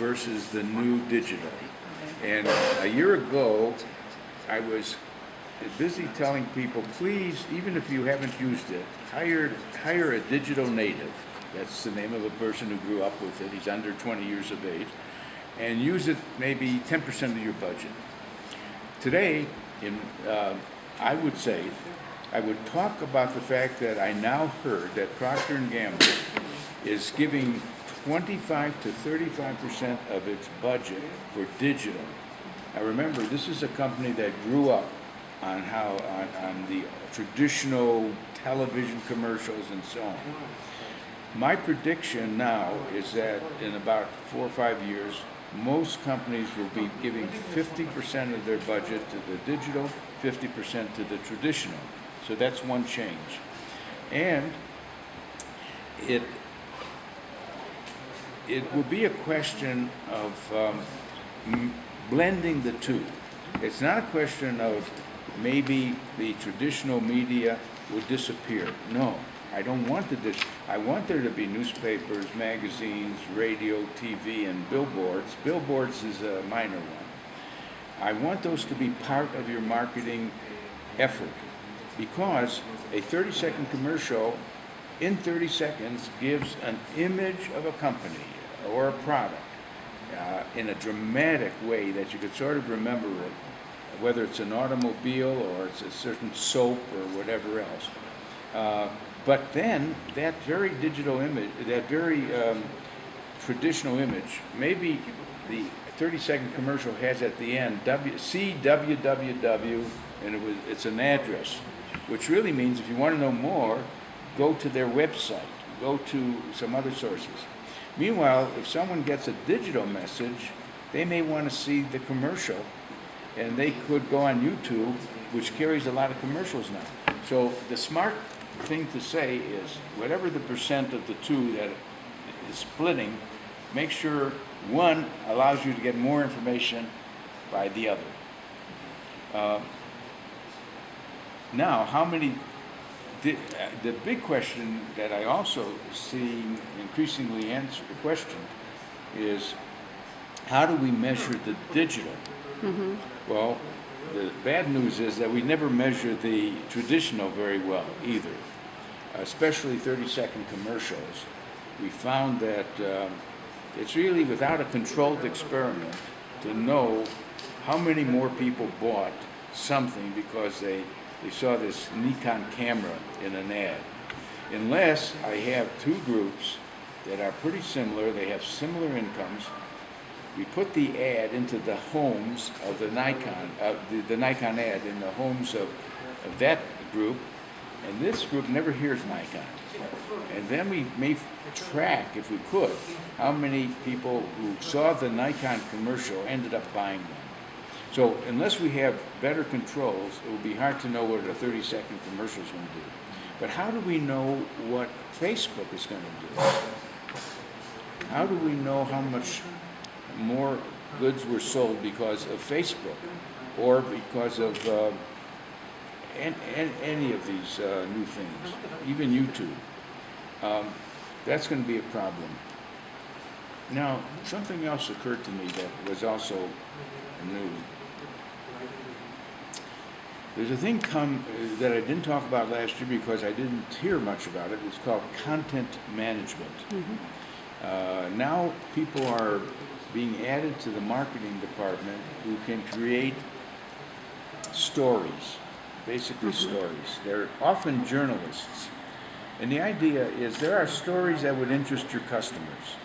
versus the new digital. And a year ago, I was busy telling people, please, even if you haven't used it, hire a digital native. That's the name of a person who grew up with it. He's under 20 years of age. And use it maybe 10% of your budget. Today, I would say, I would talk about the fact that I now heard that Procter & Gamble is giving 25 to 35% of its budget for digital. Now remember, this is a company that grew up on the traditional television commercials and so on. My prediction now is that in about 4 or 5 years, most companies will be giving 50% of their budget to the digital, 50% to the traditional. So that's one change. And it will be a question of blending the two. It's not a question of maybe the traditional media will disappear. No, I don't want I want there to be newspapers, magazines, radio, TV, and billboards. Billboards is a minor one. I want those to be part of your marketing effort, because a 30-second commercial in 30 seconds gives an image of a company or a product in a dramatic way that you could sort of remember it, whether it's an automobile or it's a certain soap or whatever else. But then that very digital image, that very traditional image, maybe the 30-second commercial has at the end www, and it's an address, which really means if you want to know more, go to their website, go to some other sources. Meanwhile, if someone gets a digital message, they may want to see the commercial, and they could go on YouTube, which carries a lot of commercials now. So the smart thing to say is, whatever the percent of the two that is splitting, make sure one allows you to get more information by the other. Now, how many? The big question that I also see increasingly questioned is, how do we measure the digital? Mm-hmm. Well, the bad news is that we never measure the traditional very well either, especially 30-second commercials. We found that it's really without a controlled experiment to know how many more people bought something because they saw this Nikon camera in an ad. Unless I have two groups that are pretty similar, they have similar incomes, we put the ad into the homes of the Nikon, the Nikon ad in the homes of that group, and this group never hears Nikon. And then we may track, if we could, how many people who saw the Nikon commercial ended up buying them. So unless we have better controls, it will be hard to know what a 30-second commercial is going to do. But how do we know what Facebook is going to do? How do we know how much more goods were sold because of Facebook or because of any of these new things, even YouTube? That's going to be a problem. Now, something else occurred to me that was also new. There's a thing that I didn't talk about last year because I didn't hear much about it. It's called content management. Mm-hmm. Now people are being added to the marketing department who can create stories, basically mm-hmm. stories. They're often journalists. And the idea is there are stories that would interest your customers,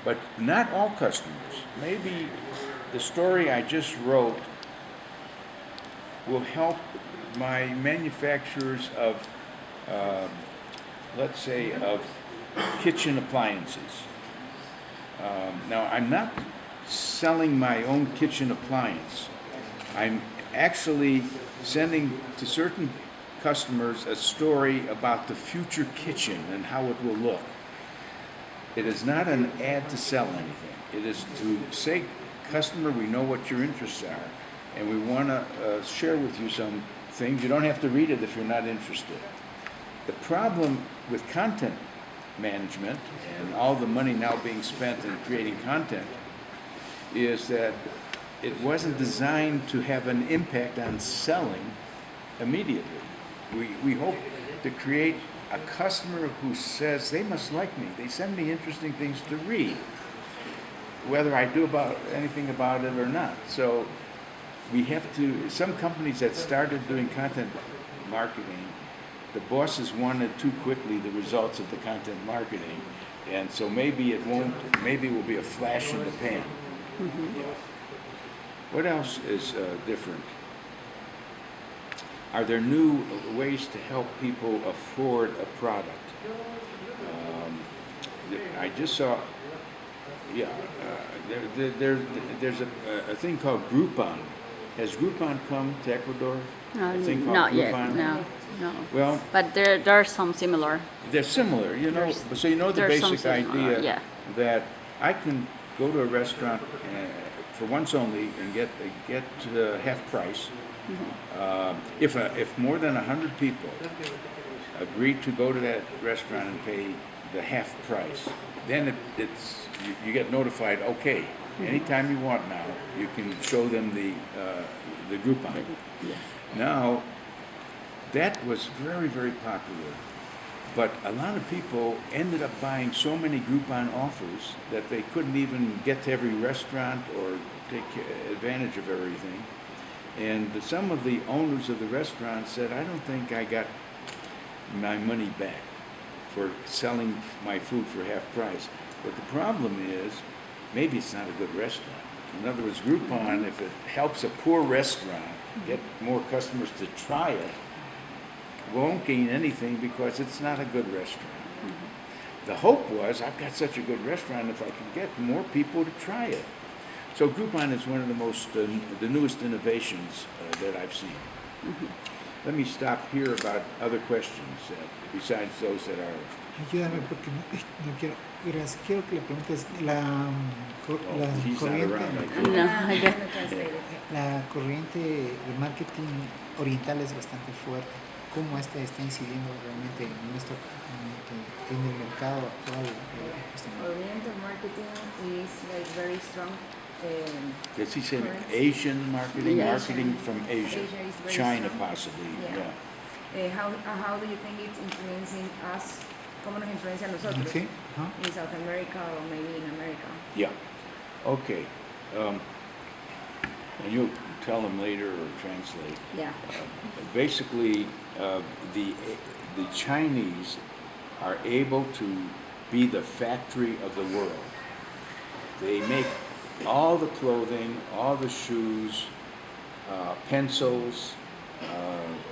but not all customers. Maybe the story I just wrote will help my manufacturers of, let's say, of kitchen appliances. Now, I'm not selling my own kitchen appliance. I'm actually sending to certain customers a story about the future kitchen and how it will look. It is not an ad to sell anything. It is to say, customer, we know what your interests are, and we want to share with you some things. You don't have to read it if you're not interested. The problem with content management and all the money now being spent in creating content is that it wasn't designed to have an impact on selling immediately. We hope to create a customer who says they must like me. They send me interesting things to read, whether I do anything about it or not. So we have to, some companies that started doing content marketing, the bosses wanted too quickly the results of the content marketing, and so maybe it will be a flash in the pan. Yeah. What else is different? Are there new ways to help people afford a product? I just saw, there's a thing called Groupon. Has Groupon come to Ecuador? Not yet, no. Well, but there are some similar. They're similar, so the basic idea that I can go to a restaurant for once only and get half price. If more than 100 people agree to go to that restaurant and pay the half price, then you get notified. Okay, anytime you want now, you can show them the Groupon. Now, that was very, very popular, but a lot of people ended up buying so many Groupon offers that they couldn't even get to every restaurant or take advantage of everything. And some of the owners of the restaurants said, I don't think I got my money back for selling my food for half price. But the problem is, maybe it's not a good restaurant. In other words, Groupon, if it helps a poor restaurant get more customers to try it, won't gain anything because it's not a good restaurant. The hope was, I've got such a good restaurant, if I can get more people to try it. So Groupon is one of the newest innovations that I've seen. Let me stop here about other questions besides those that are. Ayúdame porque no quiero. Gracias. Quiero que le preguntes He's not around, I think. No, I don't. la corriente de marketing oriental es bastante fuerte. ¿Cómo está incidiendo realmente en el mercado actual? Oriental marketing is like very strong. Does he say Asian marketing? Yeah. Marketing from Asia, Asia is very China strong. possibly. Yeah. How do you think it's influencing us? ¿Cómo nos influencia a nosotros? Sí. In South America or maybe in America? Yeah. Okay. And you'll tell them later or translate. Yeah. Basically, the Chinese are able to be the factory of the world. They make all the clothing, all the shoes, pencils,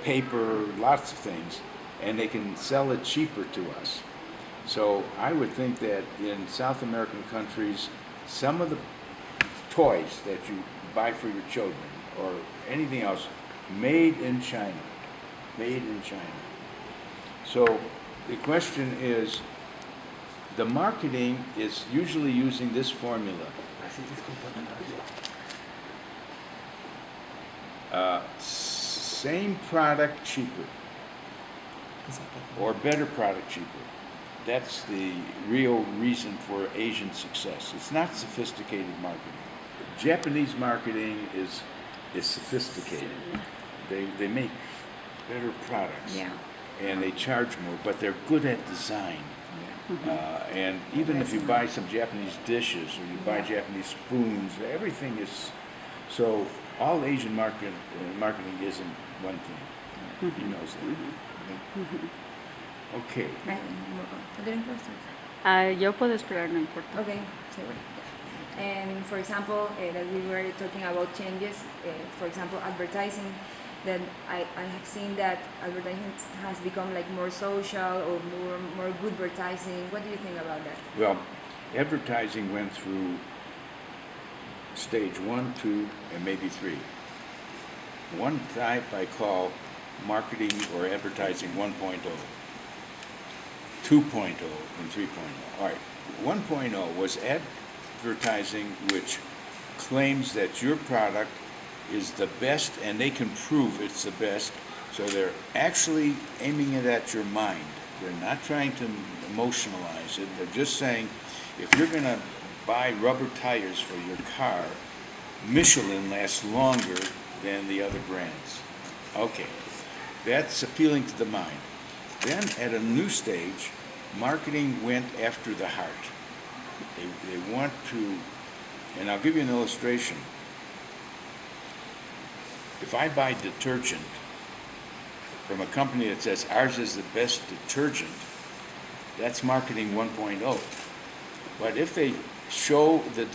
paper, lots of things, and they can sell it cheaper to us. So I would think that in South American countries, some of the toys that you buy for your children or anything else, made in China. So the question is, the marketing is usually using this formula. Same product, cheaper. Or better product, cheaper. That's the real reason for Asian success. It's not sophisticated marketing. Japanese marketing is sophisticated. They make better products. Yeah. And they charge more, but they're good at design. And even if you buy some Japanese dishes or you buy Japanese spoons, everything is, so all Asian marketing isn't one thing. He knows that. Okay. Yo puedo esperar, no importa. Okay. So, and for example, that we were talking about changes, for example, advertising, then I have seen that advertising has become like more social or more good advertising. What do you think about that? Well, advertising went through stage 1, 2, and maybe 3. One type I call marketing or advertising 1.0, 2.0, and 3.0. All right, 1.0 was advertising which claims that your product is the best and they can prove it's the best, so they're actually aiming it at your mind. They're not trying to emotionalize it. They're just saying, if you're going to buy rubber tires for your car, Michelin lasts longer than the other brands. Okay, that's appealing to the mind. Then at a new stage, marketing went after the heart. They want to, and I'll give you an illustration. If I buy detergent from a company that says ours is the best detergent, that's marketing 1.0. But if they show the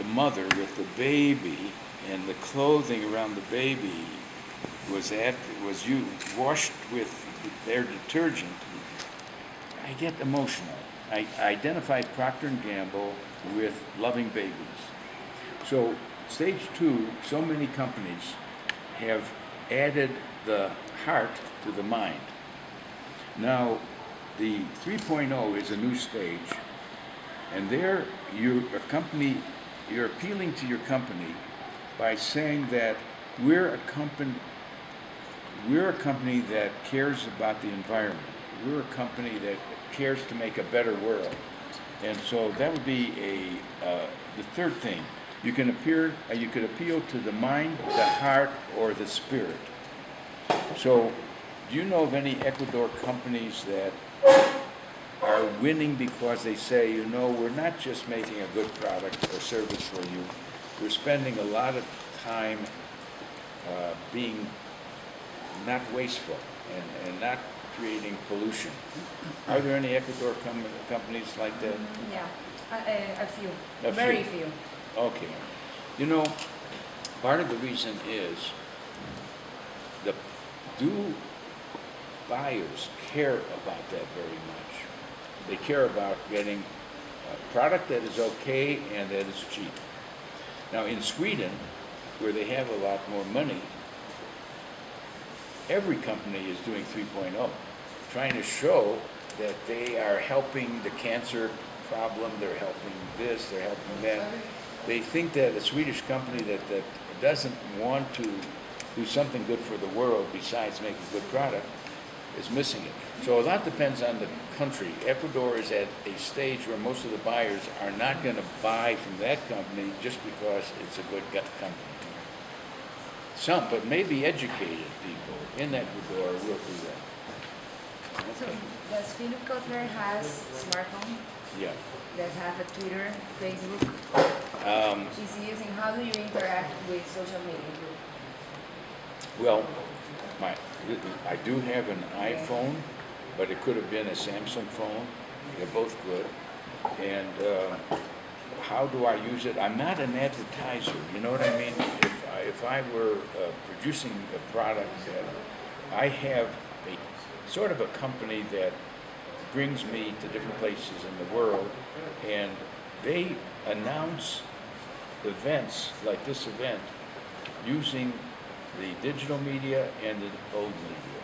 mother with the baby and the clothing around the baby was washed with their detergent, I get emotional. I identified Procter & Gamble with loving babies. So stage 2, so many companies have added the heart to the mind. Now, the 3.0 is a new stage, and there you're appealing to your company by saying that we're a company that cares about the environment. We're a company that cares to make a better world. And so that would be the third thing. You could appeal to the mind, the heart, or the spirit. So, do you know of any Ecuador companies that are winning because they say, we're not just making a good product or service for you, we're spending a lot of time being not wasteful and not creating pollution. Are there any Ecuador companies like that? Yeah, a few. A Very few. few. Okay. Part of the reason is do buyers care about that very much? They care about getting a product that is okay and that is cheap. Now in Sweden, where they have a lot more money, every company is doing 3.0, trying to show that they are helping the cancer problem, they're helping this, they're helping that. They think that a Swedish company that doesn't want to do something good for the world besides make a good product is missing it. So a lot depends on the country. Ecuador is at a stage where most of the buyers are not going to buy from that company just because it's a good company. Some, but maybe educated people in Ecuador will do that. So Okay. does Philip Kotler has smartphone? Yeah. Does have a Twitter, Facebook? Is he using? How do you interact with social media? Well, I do have an iPhone, but it could have been a Samsung phone. They're both good. And how do I use it? I'm not an advertiser, you know what I mean? If I were producing a product, I have a sort of a company that brings me to different places in the world, and they announce events like this event using the digital media and the old media.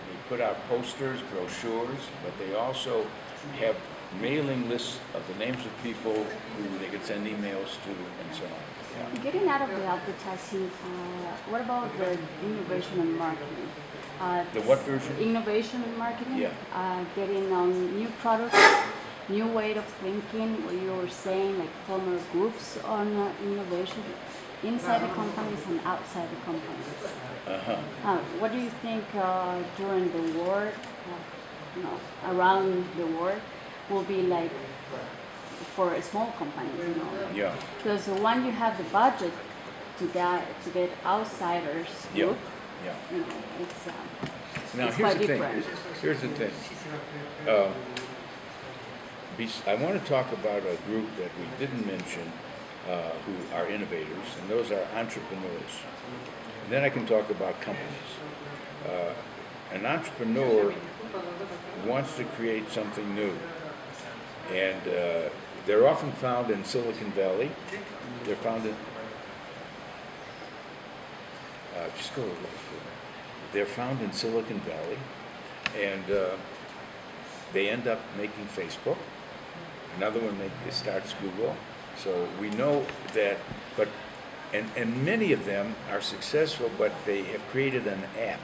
They put out posters, brochures, but they also have mailing lists of the names of people who they could send emails to and so on. Yeah. Getting out of the advertising, what about the innovation and marketing? The what version? Innovation and marketing. Yeah. Getting on new products, new way of thinking. What you were saying, like former groups on innovation inside the companies and outside the companies. What do you think during the war, around the war, will be like for a small company? Yeah. Because when you have the budget to get outsiders group, Yeah. it's Now it's here's quite the different. thing. Here's the thing. I want to talk about a group that we didn't mention, who are innovators, and those are entrepreneurs. And then I can talk about companies. An entrepreneur wants to create something new, and they're often found in Silicon Valley. They're found in just go a little further. They're found in Silicon Valley, and they end up making Facebook. Another one starts Google. So we know that, and many of them are successful, but they have created an app.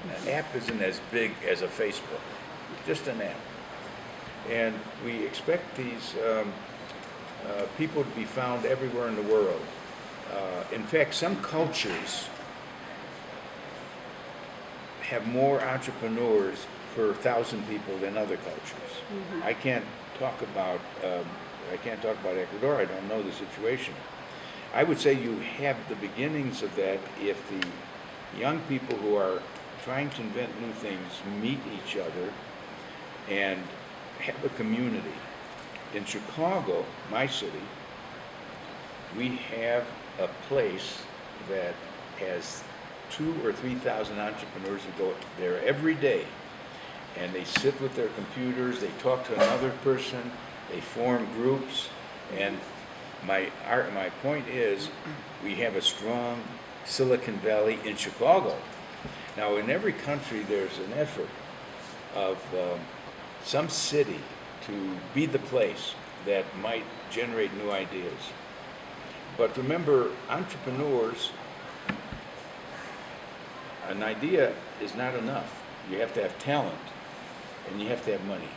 An app isn't as big as a Facebook, just an app. And we expect these people to be found everywhere in the world. In fact, some cultures have more entrepreneurs per 1,000 people than other cultures. I can't talk about Ecuador. I don't know the situation. I would say you have the beginnings of that if the young people who are trying to invent new things meet each other and have a community. In Chicago, my city, we have a place that has 2,000 or 3,000 entrepreneurs who go there every day, and they sit with their computers, they talk to another person, they form groups, and my point is, we have a strong Silicon Valley in Chicago. Now, in every country, there's an effort of some city to be the place that might generate new ideas. But remember, entrepreneurs, an idea is not enough. You have to have talent, and you have to have money.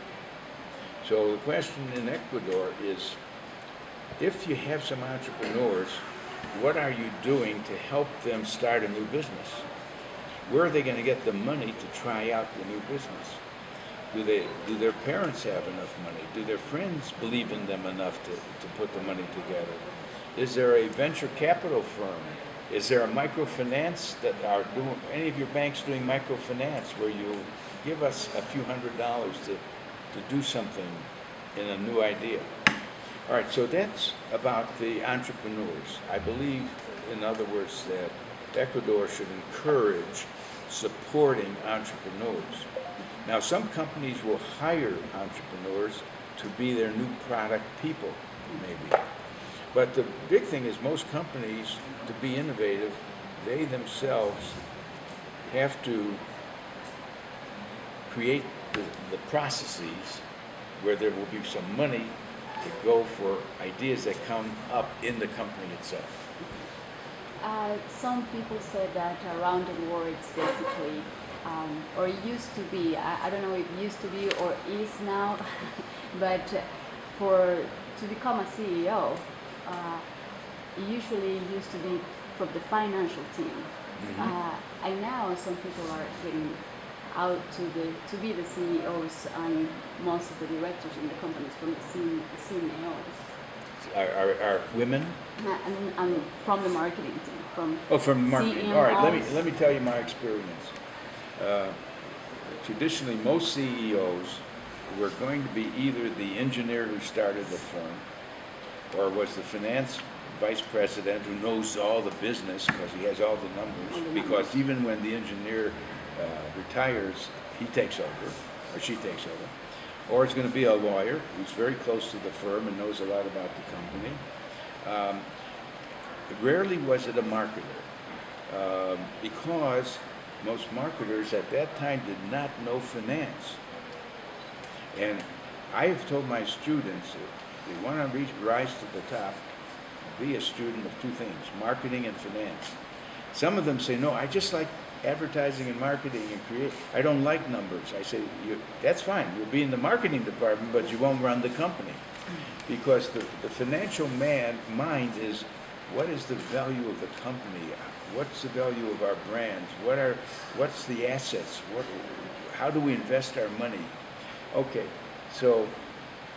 So the question in Ecuador is, if you have some entrepreneurs, what are you doing to help them start a new business? Where are they going to get the money to try out the new business? Do their parents have enough money? Do their friends believe in them enough to put the money together? Is there a venture capital firm? Is there a microfinance that are doing, any of your banks doing microfinance where you give us a few $100s to do something in a new idea? All right, so that's about the entrepreneurs. I believe, in other words, that Ecuador should encourage supporting entrepreneurs. Now, some companies will hire entrepreneurs to be their new product people, maybe. But the big thing is most companies, to be innovative, they themselves have to create the processes where there will be some money to go for ideas that come up in the company itself. Some people say that around the world it's basically, or it used to be, I don't know if it used to be or is now, but to become a CEO, it usually used to be from the financial team. And now some people are getting out to be the CEOs and most of the directors in the companies from the CMOs. Are women? And from the marketing team. From marketing. CMOs. All right, let me tell you my experience. Traditionally, most CEOs were going to be either the engineer who started the firm, or was the finance vice president who knows all the business because he has all the numbers. Because even when the engineer retires, he takes over, or she takes over. Or it's going to be a lawyer who's very close to the firm and knows a lot about the company. Rarely was it a marketer, because most marketers at that time did not know finance. And I have told my students, if they want to rise to the top, be a student of two things, marketing and finance. Some of them say, no, I just like advertising and marketing and create. I don't like numbers. I say, that's fine. You'll be in the marketing department, but you won't run the company. Because the financial mind is, what is the value of the company? What's the value of our brands? What's the assets? How do we invest our money? Okay, so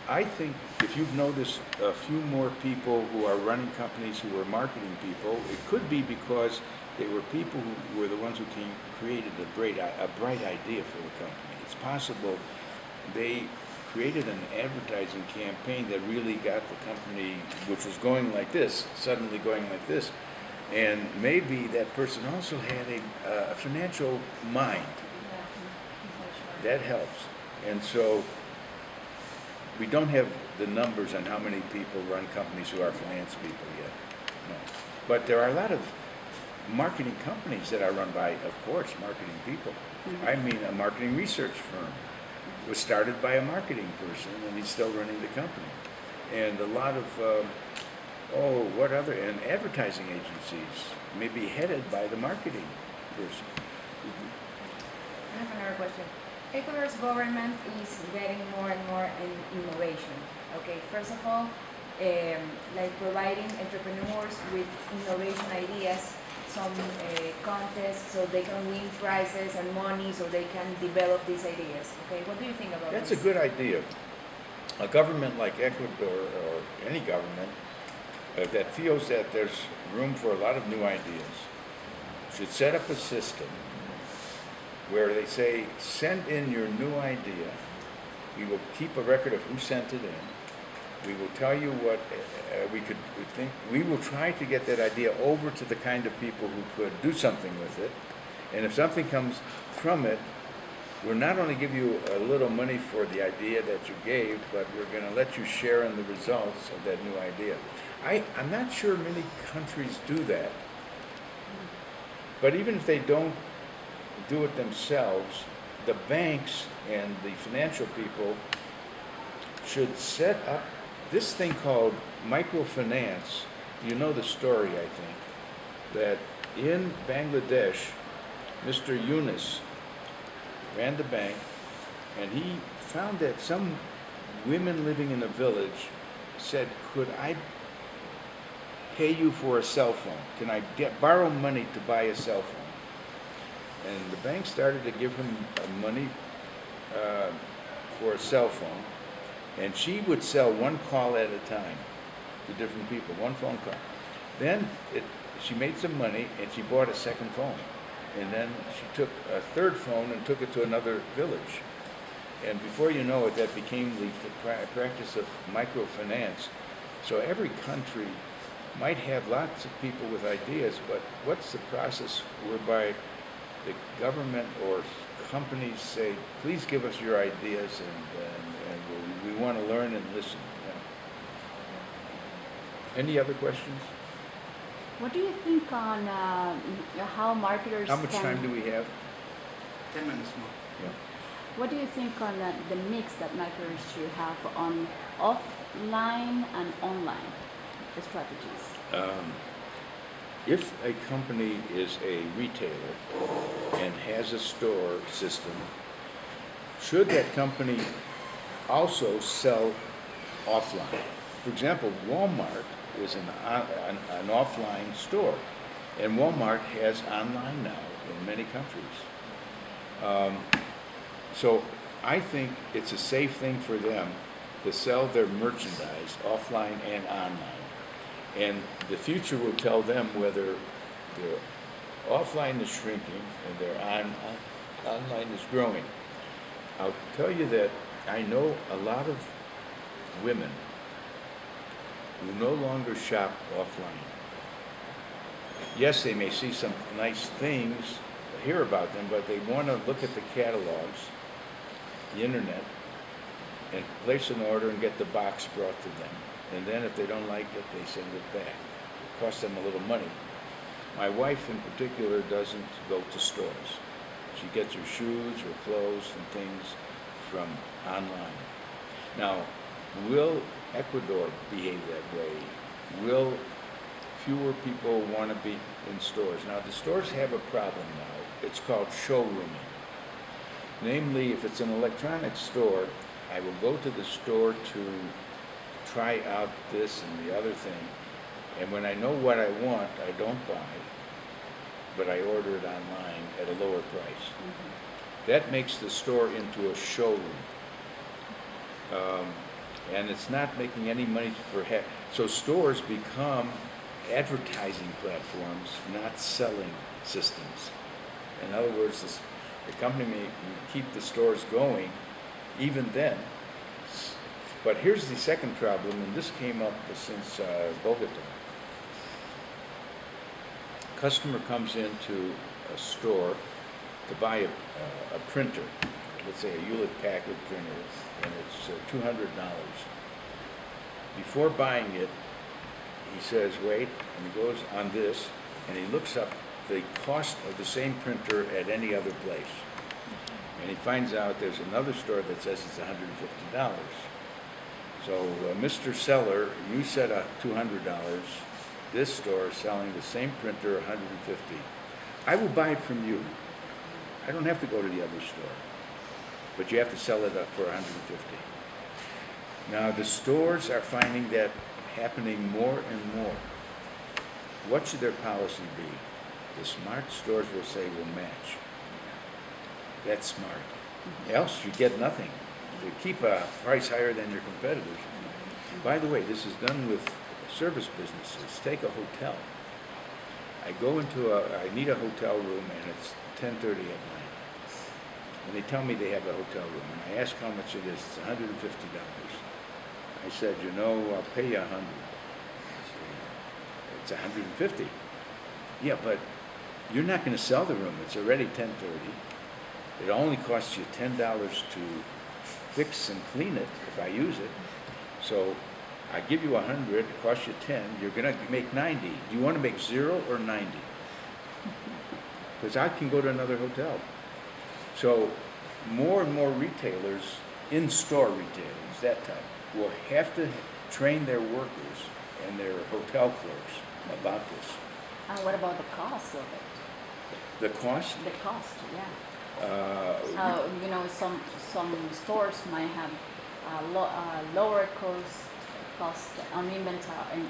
I think if you've noticed a few more people who are running companies who are marketing people, it could be because they were people who were the ones who created a bright idea for the company. It's possible they created an advertising campaign that really got the company, which was going like this, suddenly going like this. And maybe that person also had a financial mind. That helps. And so we don't have the numbers on how many people run companies who are finance people yet. No. But there are a lot of marketing companies that are run by, of course, marketing people. I mean, a marketing research firm was started by a marketing person, and he's still running the company. And a lot of, and advertising agencies may be headed by the marketing person. I have another question. Ecuador's government is betting more and more in innovation. Okay, first of all, like providing entrepreneurs with innovation ideas, some contests so they can win prizes and money so they can develop these ideas. Okay, what do you think about That's a this? good idea. A government like Ecuador, or any government, that feels that there's room for a lot of new ideas, should set up a system where they say, send in your new idea. We will keep a record of who sent it in. We will tell you what we think. We will try to get that idea over to the kind of people who could do something with it. And if something comes from it, we'll not only give you a little money for the idea that you gave, but we're going to let you share in the results of that new idea. I'm not sure many countries do that. But even if they don't do it themselves, the banks and the financial people should set up this thing called microfinance. You know the story, I think, that in Bangladesh, Mr. Yunus ran the bank, and he found that some women living in a village said, could I pay you for a cell phone? Can I borrow money to buy a cell phone? And the bank started to give him money for a cell phone, and she would sell one call at a time to different people, one phone call. Then she made some money, and she bought a second phone. And then she took a third phone and took it to another village. And before you know it, that became the practice of microfinance. So every country might have lots of people with ideas, but what's the process whereby the government or companies say, please give us your ideas, and we want to learn and listen. Yeah. Any other questions? What do you think on how marketers How much can... time do we have? 10 minutes more. Yeah. What do you think on the mix that marketers should have on offline and online strategies? If a company is a retailer and has a store system, should that company also sell offline? For example, Walmart is an offline store, and Walmart has online now in many countries. So I think it's a safe thing for them to sell their merchandise offline and online. And the future will tell them whether their offline is shrinking and their online is growing. I'll tell you that I know a lot of women who no longer shop offline. Yes, they may see some nice things, hear about them, but they want to look at the catalogs, the internet, and place an order and get the box brought to them. And then if they don't like it, they send it back. It costs them a little money. My wife in particular doesn't go to stores. She gets her shoes, her clothes, and things from online. Now, will Ecuador behave that way? Will fewer people want to be in stores? Now, the stores have a problem now. It's called showrooming. Namely, if it's an electronics store, I will go to the store to try out this and the other thing, and when I know what I want, I don't buy, but I order it online at a lower price. Mm-hmm. That makes the store into a showroom. And it's not making any money so stores become advertising platforms, not selling systems. In other words, the company may keep the stores going even then. But here's the second problem, and this came up since Bogota. Customer comes into a store to buy a printer, let's say a Hewlett-Packard printer, and it's $200. Before buying it, he says, wait, and he goes on this, and he looks up the cost of the same printer at any other place. And he finds out there's another store that says it's $150. So, Mr. Seller, you said $200. This store is selling the same printer $150. I will buy it from you. I don't have to go to the other store, but you have to sell it up for $150. Now, the stores are finding that happening more and more. What should their policy be? The smart stores will say we'll match. That's smart. Else you get nothing. To keep a price higher than your competitors. By the way, this is done with service businesses. Take a hotel. I need a hotel room and it's 10:30 at night. And they tell me they have a hotel room. And I ask how much it is. It's $150. I said, I'll pay you $100. It's $150. Yeah, but you're not going to sell the room. It's already 10:30. It only costs you $10 to fix and clean it if I use it. So I give you 100, it costs you 10, you're gonna make 90. Do you want to make 0 or 90? Because I can go to another hotel. So more and more retailers, in-store retailers, that type, will have to train their workers and their hotel clerks about this. And what about the cost of it? The cost? The cost, yeah. Some stores might have lower cost on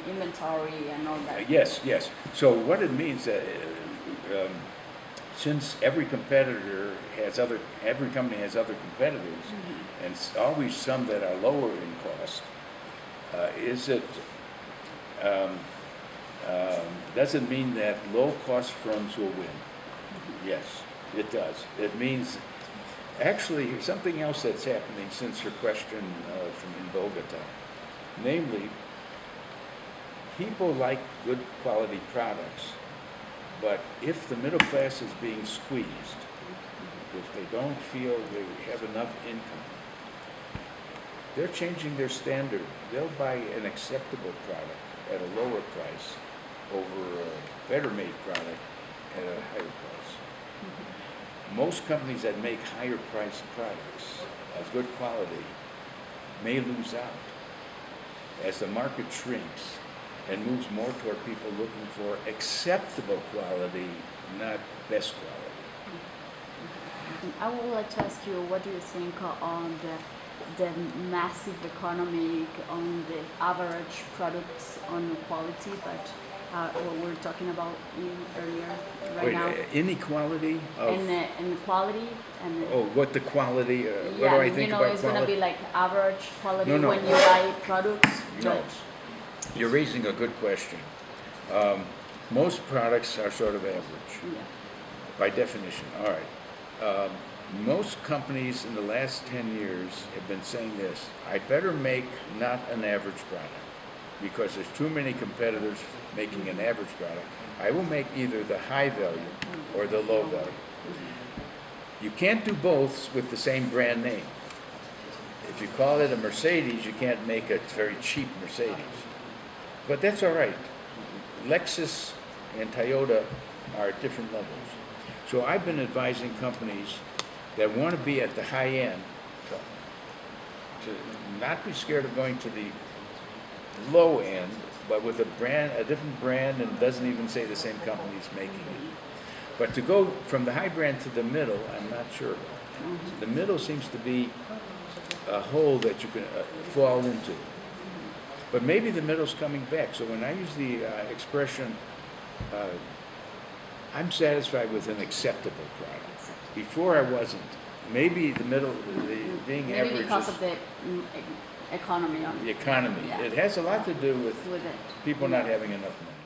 inventory and all that. Yes. So what it means that since every company has other competitors, and it's always some that are lower in cost, doesn't mean that low-cost firms will win. Yes, it does. It means, actually, something else that's happening since your question from in Bogota. Namely, people like good quality products, but if the middle class is being squeezed, if they don't feel they have enough income, they're changing their standard. They'll buy an acceptable product at a lower price over a better made product at a higher price. Most companies that make higher priced products of good quality may lose out as the market shrinks and moves more toward people looking for acceptable quality, not best quality. I would like to ask you, what do you think on the massive economy on the average products on quality, but what we were talking about earlier now? Inequality of... And quality and... what the quality, what do I think about quality? It's going to be like average quality No. when you buy products. No. You're raising a good question. Most products are sort of average, by definition. All right. Most companies in the last 10 years have been saying this: I better make not an average product, because there's too many competitors making an average product. I will make either the high value or the low value. You can't do both with the same brand name. If you call it a Mercedes, you can't make a very cheap Mercedes. But that's all right. Lexus and Toyota are at different levels. So I've been advising companies that want to be at the high end to not be scared of going to the low end, but with a different brand, and doesn't even say the same company's making it. But to go from the high brand to the middle, I'm not sure about. The middle seems to be a hole that you can fall into. But maybe the middle's coming back. So when I use the expression, I'm satisfied with an acceptable product. Before I wasn't. Maybe the middle, being Maybe average because is of the economy. the economy. Yeah. It has a lot to do with With it. people not having enough money.